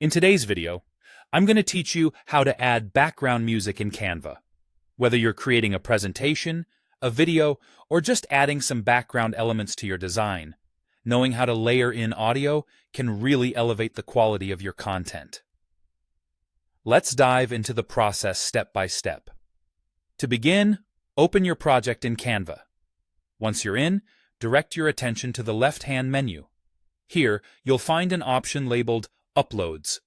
In today's video, I'm going to teach you how to add background music in Canva. Whether you're creating a presentation, a video, or just adding some background elements to your design, knowing how to layer in audio can really elevate the quality of your content. Let's dive into the process step by step. To begin, open your project in Canva. Once you're in, direct your attention to the left-hand menu. Here, you'll find an option labeled Uploads.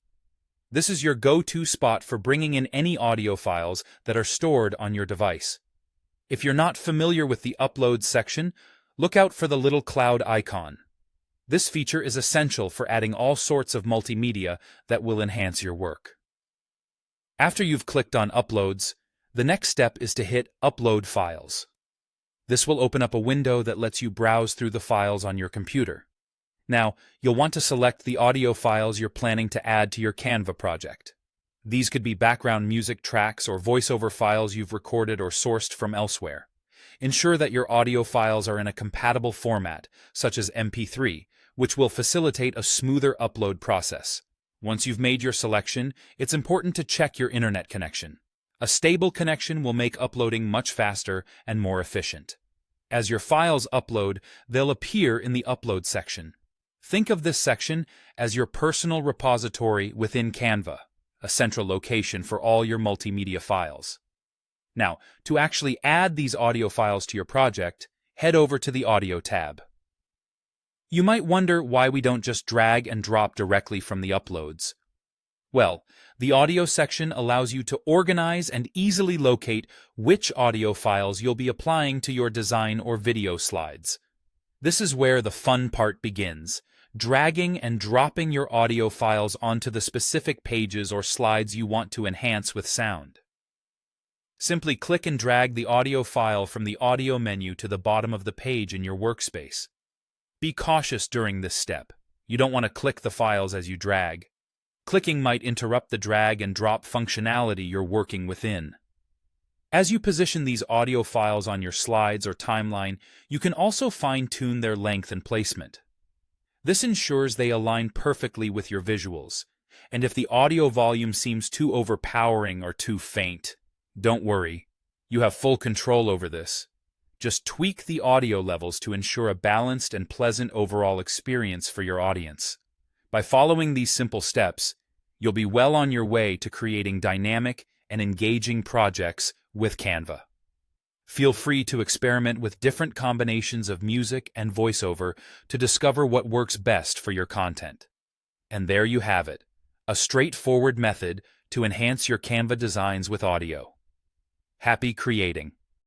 This is your go-to spot for bringing in any audio files that are stored on your device. If you're not familiar with the Uploads section, look out for the little cloud icon. This feature is essential for adding all sorts of multimedia that will enhance your work. After you've clicked on Uploads, the next step is to hit Upload Files. This will open up a window that lets you browse through the files on your computer. Now, you'll want to select the audio files you're planning to add to your Canva project. These could be background music tracks or voiceover files you've recorded or sourced from elsewhere. Ensure that your audio files are in a compatible format, such as MP3, which will facilitate a smoother upload process. Once you've made your selection, it's important to check your internet connection. A stable connection will make uploading much faster and more efficient. As your files upload, they'll appear in the Upload section. Think of this section as your personal repository within Canva, a central location for all your multimedia files. Now, to actually add these audio files to your project, head over to the Audio tab. You might wonder why we don't just drag and drop directly from the uploads. Well, the audio section allows you to organize and easily locate which audio files you'll be applying to your design or video slides. This is where the fun part begins, dragging and dropping your audio files onto the specific pages or slides you want to enhance with sound. Simply click and drag the audio file from the audio menu to the bottom of the page in your workspace. Be cautious during this step. You don't want to click the files as you drag. Clicking might interrupt the drag and drop functionality you're working within. As you position these audio files on your slides or timeline, you can also fine-tune their length and placement. This ensures they align perfectly with your visuals, and if the audio volume seems too overpowering or too faint, don't worry, you have full control over this. Just tweak the audio levels to ensure a balanced and pleasant overall experience for your audience. By following these simple steps, you'll be well on your way to creating dynamic and engaging projects with Canva. Feel free to experiment with different combinations of music and voiceover to discover what works best for your content. And there you have it, a straightforward method to enhance your Canva designs with audio. Happy creating!